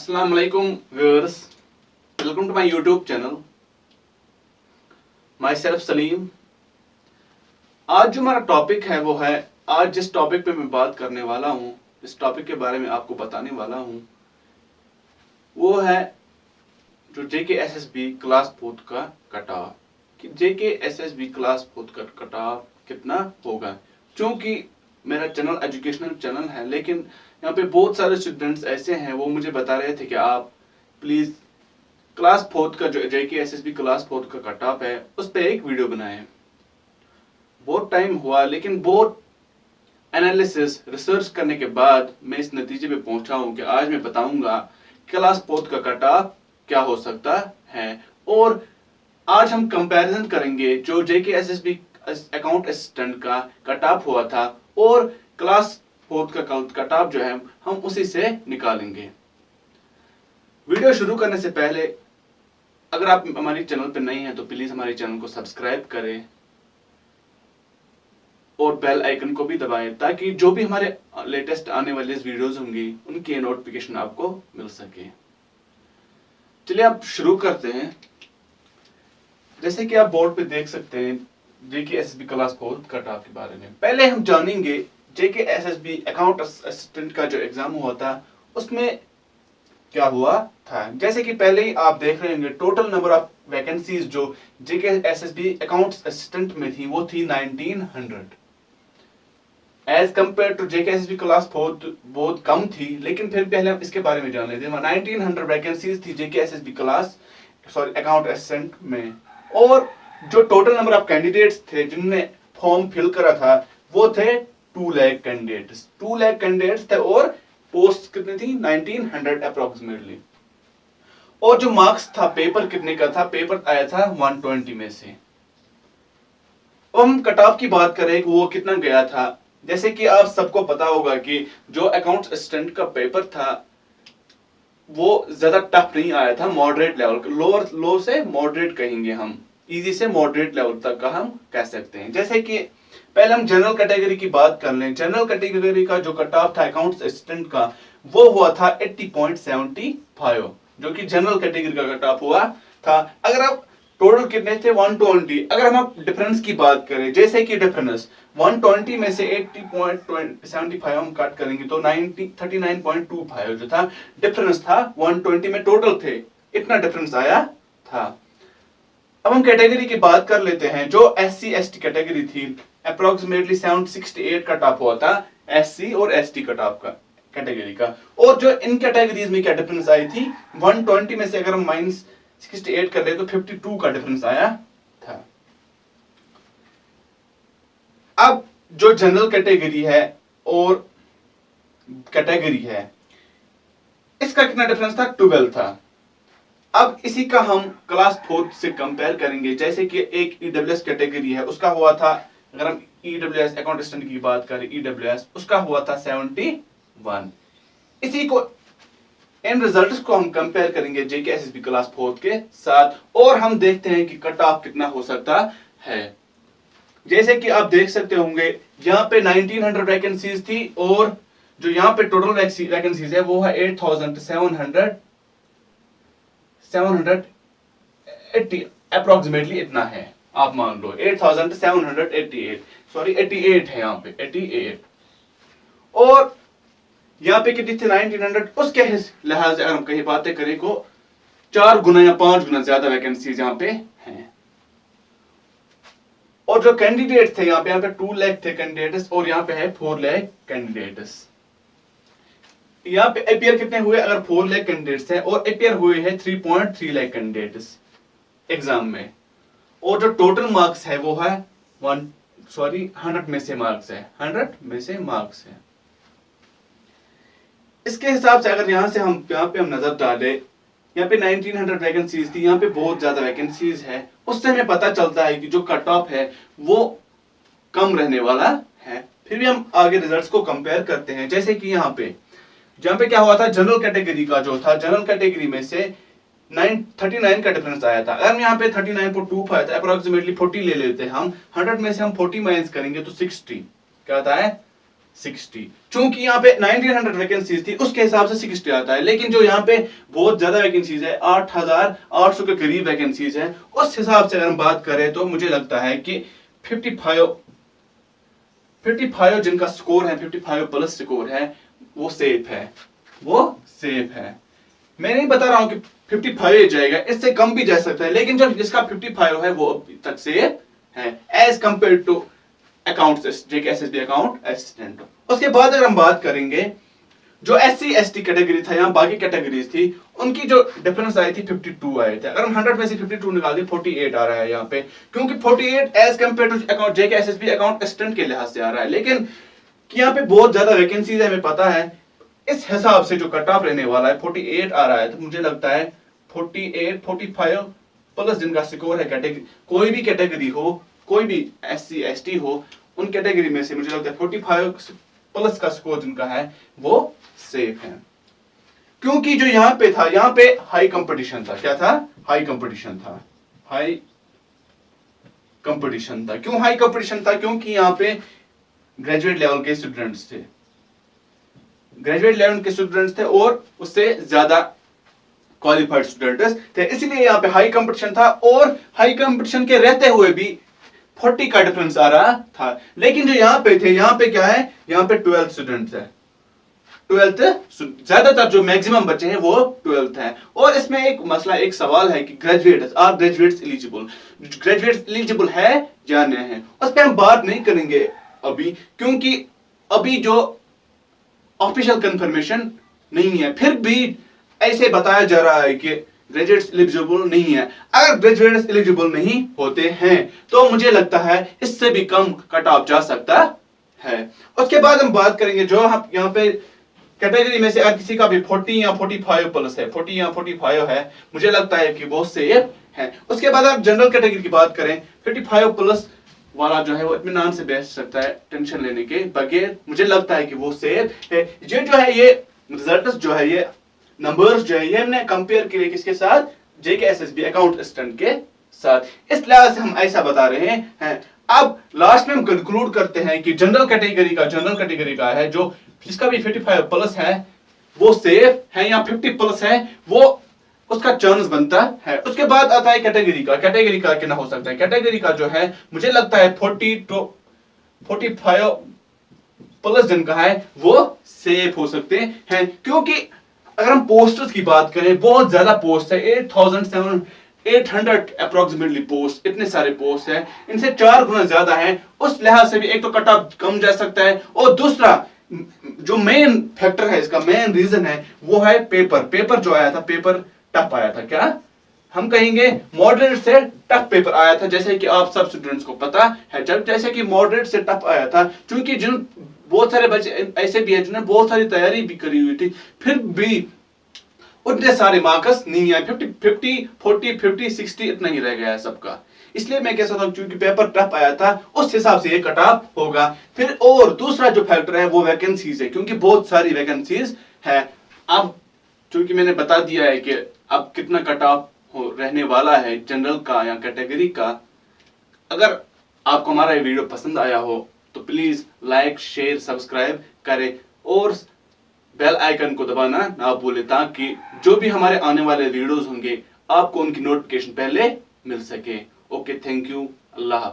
अस्सलाम वालेकुम viewers, welcome to my YouTube channel. Myself Saleem. आज जो हमारा टॉपिक है वो है, आज जिस टॉपिक पे मैं बात करने वाला हूँ, इस टॉपिक के बारे में आपको बताने वाला हूँ, वो है जो JKSSB क्लास 4 का कटाव। कि JKSSB क्लास 4 का कटाव कितना होगा। क्योंकि मेरा चैनल एजुकेशनल चैनल है, लेकिन यहाँ पे बहुत सारे स्टूडेंट्स ऐसे हैं, वो मुझे बता रहे थे कि आप प्लीज क्लास 4 का जो JKSSB क्लास 4 का कटऑफ है उस पर एक वीडियो बनाएं। बहुत टाइम हुआ, लेकिन बहुत एनालिसिस रिसर्च करने के बाद मैं इस नतीजे पे पहुंचा हूं कि आज मैं बताऊंगा क्लास 4 का कटऑफ क्या हो सकता है। और आज हम कंपैरिजन करेंगे जो JKSSB अकाउंट असिस्टेंट का कटऑफ हुआ था और क्लास 4 का कटऑफ जो है हम उसी से निकालेंगे। वीडियो शुरू करने से पहले अगर आप हमारे चैनल पर नए हैं तो प्लीज हमारे चैनल को सब्सक्राइब करें और बेल आइकन को भी दबाएं, ताकि जो भी हमारे लेटेस्ट आने वाले वीडियोस होंगी उनकी नोटिफिकेशन आपको मिल सके। चलिए आप शुरू करते हैं। जैसे कि आप बोर्ड पे देख सकते हैं JKSSB क्लास 4 कटऑफ के बारे में। पहले हम जानेंगे JKSSB अकाउंट असिस्टेंट का जो एग्जाम हुआ था उसमें क्या हुआ था। जैसे कि पहले ही आप देख रहे होंगे, टोटल नंबर ऑफ वैकेंसीज जो JKSSB अकाउंट असिस्टेंट में थी वो थी 1900। As compared to JKSSB class 4 बहुत कम थी, लेकिन फिर पहले हम इसके बारे में जान लेते हैं। 1900 वैकेंसीज थी JKSSB अकाउंट असिस्टेंट में, और जो टोटल नंबर ऑफ कैंडिडेट्स थे जिनने फॉर्म फिल करा था वो थे 2 लाख कैंडिडेट्स। 2 लाख कैंडिडेट्स थे और पोस्ट कितनी थी 1900 अप्रोक्सीमेटली। और जो मार्क्स था, पेपर कितने का था, पेपर आया था 120 में से। अब हम कटऑफ की बात करें वो कितना गया था। जैसे कि आप सबको पता होगा कि जो अकाउंट असिस्टेंट का पेपर था वो ज्यादा टफ नहीं आया था, मॉडरेट लेवल, लोअर लो से मॉडरेट कहेंगे हम, इजी से मॉडरेट लेवल तक का हम कह सकते हैं। जैसे कि पहले हम जनरल कैटेगरी की बात कर लें। जनरल कैटेगरी का जो कटऑफ था अकाउंट असिस्टेंट का वो हुआ था 80.75, जो कि जनरल कैटेगरी का कटऑफ हुआ था। अगर आप टोटल कितने थे 120, अगर हम आप डिफरेंस की बात करें, जैसे कि डिफरेंस 120 में से 80.75 हम कट करेंगे तो 39.25 जो था डिफरेंस था 120 में टोटल थे, इतना डिफरेंस आया था। अब हम कैटेगरी की बात कर लेते हैं। जो SC ST कैटेगरी थी अप्रोक्सीमेटली 768 कट ऑफ हुआ था SC और ST कट ऑफ का कैटेगरी का। और जो इन कैटेगरीज में क्या डिफरेंस आई थी 120 में से अगर हम -68 कर ले तो 52 का डिफरेंस आया था। अब जो जनरल कैटेगरी है और कैटेगरी है इसका कितना डिफरेंस था 12 था। अब इसी का हम क्लास 4 से कंपेयर करेंगे। जैसे कि एक EWS कैटेगरी है, उसका हुआ था, अगर हम EWS अकाउंट असिस्टेंट की बात करें EWS, उसका हुआ था 71। इसी को इन रिजल्ट्स को हम कंपेयर करेंगे JKSSB क्लास 4 के साथ और हम देखते हैं कि कट ऑफ कितना हो सकता है। जैसे कि आप देख सकते होंगे यहाँ पे 1900 वैकेंसीज थी और जो यहाँ पे टोटल वैकेंसीज है वो है 8780 अप्रोक्सीमेटली इतना है। आप मान लो 8788, सॉरी 88 है यहाँ पे 88। और यहाँ पे कितनी थी 1900, उसके लिहाज से अगर हम कहीं बातें करें को 4 गुना या 5 गुना ज्यादा वैकेंसीज यहाँ पे हैं। और जो कैंडिडेट थे यहाँ पे 2 लाख थे कैंडिडेट्स और यहाँ पे है 4 लाख कैंडिडेट्स। यहाँ पे अपीयर कितने हुए, अगर 4 लाख कैंडिडेट्स हैं और अपीयर हुए हैं 3.3 लाख कैंडिडेट्स एग्जाम में। और जो टोटल मार्क्स है वो है 100 में से मार्क्स है, 100 में से मार्क्स है। इसके हिसाब से अगर यहाँ पे हम नजर डालें, यहाँ पे 1900 वैकेंसीज थी, यहाँ पे बहुत ज्यादा वैकेंसीज है, उससे हमें पता चलता है कि जो कट ऑफ है वो कम रहने वाला है। फिर भी हम आगे रिजल्ट्स को कंपेयर करते हैं। जैसे कि यहाँ पे क्या हुआ था, जनरल कैटेगरी का जो था, जनरल कैटेगरी में से 39 का डिफरेंस आया था। अगर हम यहाँ पे 39.25 था, अप्रोक्सीमेटली 40 ले लेते हैं हम, 100 में से हम 40 माइनस करेंगे तो 60 क्या आता है 60। चूंकि यहाँ पे 1900 वैकेंसीज थी उसके हिसाब से 60 आता है, लेकिन जो यहाँ पे बहुत ज्यादा वैकेंसीज है, 8800 के करीब वैकेंसीज है, उस हिसाब से अगर हम बात करें तो मुझे लगता है कि 55 जिनका स्कोर है, 55 प्लस स्कोर है, वो सेफ है, वो सेफ है। मैं नहीं बता रहा हूं कि 55 जाएगा, इससे कम भी जा सकता है, लेकिन जो जिसका 55 है वो अभी तक सेफ है as compared to account JKSSB account assistant. उसके बाद अगर हम बात करेंगे जो SC ST कैटेगरी था, यहाँ बाकी कैटेगरीज थी, उनकी जो डिफरेंस आई थी 52 आए थे। अगर हम 100 में से 52 निकाल दें 48 आ रहा है यहाँ पे, क्योंकि 48 as compared to account JKSSB account assistant के लिहाज से आ रहा है, लेकिन यहाँ पे बहुत ज्यादा वैकेंसीज है, हमें पता है, इस हिसाब से जो कट ऑफ रहने वाला है 48 आ रहा है, तो मुझे लगता है 48 45 प्लस जिनका स्कोर है, कैटेगरी कोई भी कैटेगरी हो, कोई भी SC ST हो, उन कैटेगरी में से मुझे लगता है 45 प्लस का स्कोर जिनका है वो सेफ है। क्योंकि जो यहाँ पे था, यहाँ पे हाई कंपटीशन था। क्या था? हाई कंपटीशन था, हाई कंपटीशन था। क्यों हाई कंपटीशन था? क्योंकि यहाँ पे ग्रेजुएट लेवल के स्टूडेंट्स थे, ग्रेजुएट लेवल के स्टूडेंट्स थे और उससे ज्यादा क्वालिफाइड स्टूडेंट्स थे, इसलिए यहाँ पे हाई कंपटीशन था। और हाई कंपटीशन के रहते हुए भी 40 का डिफरेंस आ रहा था। लेकिन जो यहाँ पे थे, यहाँ पे क्या है, यहाँ पे 12 स्टूडेंट्स है, 12th ज्यादातर जो मैक्सिमम बच्चे हैं वो 12th है। और इसमें एक मसला, एक सवाल है कि graduates, are graduates eligible, graduates eligible है या नहीं है, उस पर हम बात नहीं करेंगे अभी, क्योंकि अभी जो ऑफिशियल कंफर्मेशन नहीं है, फिर भी ऐसे बताया जा रहा है कि ग्रेजुएट्स एलिजिबल नहीं है। अगर ग्रेजुएट्स एलिजिबल नहीं होते हैं तो मुझे लगता है इससे भी कम कट ऑफ जा सकता है। उसके बाद हम बात करेंगे जो हम यहाँ पे कैटेगरी में से अगर किसी का भी 40 या 45 प्लस है, 40 या 45 है, मुझे लगता है कि वो सेफ है। उसके बाद आप जनरल कैटेगरी की बात करें, 55 प्लस वाला जो है वो इत्मीनान से बैठ सकता है टेंशन लेने के बगैर, मुझे लगता है कि वो सेफ है। ये जो है, ये रिजल्ट्स जो है, ये नंबर्स जो है, ये हमने कंपेयर किए किसके साथ? जेकेएसएसबी अकाउंट असिस्टेंट के साथ। इस लिहाज से हम ऐसा बता रहे हैं। अब लास्ट में हम कंक्लूड करते हैं कि जनरल कैटेगरी का है जो जिसका भी 55 प्लस है वो सेफ है, या 50 प्लस है वो उसका चांस बनता है। उसके बाद आता है कैटेगरी का कितना हो सकता है। कैटेगरी का जो है मुझे लगता है 40 to 45 प्लस जिनका है वो सेफ हो सकते हैं, क्योंकि अगर हम पोस्टर्स की बात करें, बहुत ज्यादा पोस्ट है, 8,800 अप्रोक्सीमेटली पोस्ट, इतने सारे पोस्ट है, इनसे 4 गुना ज्यादा है। उस लिहाज से भी एक तो कट ऑफ कम जा सकता है, और दूसरा जो मेन फैक्टर है, इसका मेन रीजन है वो है पेपर जो आया था, पेपर टफ आया था। क्या हम कहेंगे? मॉडरेट से टफ पेपर आया था, जैसे कि आप सब स्टूडेंट्स को पता है। जब जैसे कि मॉडरेट से टफ आया था, क्योंकि जिन बहुत सारे बच्चे ऐसे भी है जिन्होंने बहुत सारी तैयारी भी करी हुई थी, फिर भी उतने सारे मार्क्स नहीं आए। 50 40 50 60 इतना ही रह गया है सबका। इसलिए मैं कह सकता हूं क्योंकि पेपर टफ आया था, उस हिसाब से ये कट ऑफ होगा। फिर और दूसरा जो फैक्टर है वो वैकेंसीज है, क्योंकि बहुत सारी वैकेंसीज है। अब क्योंकि मैंने बता दिया है कि अब कितना कट ऑफ रहने वाला है जनरल का या कैटेगरी का। अगर आपको हमारा ये वीडियो पसंद आया हो तो प्लीज लाइक शेयर सब्सक्राइब करें और बेल आइकन को दबाना ना भूलें, ताकि जो भी हमारे आने वाले वीडियोस होंगे आपको उनकी नोटिफिकेशन पहले मिल सके। Okay, thank you, Allah.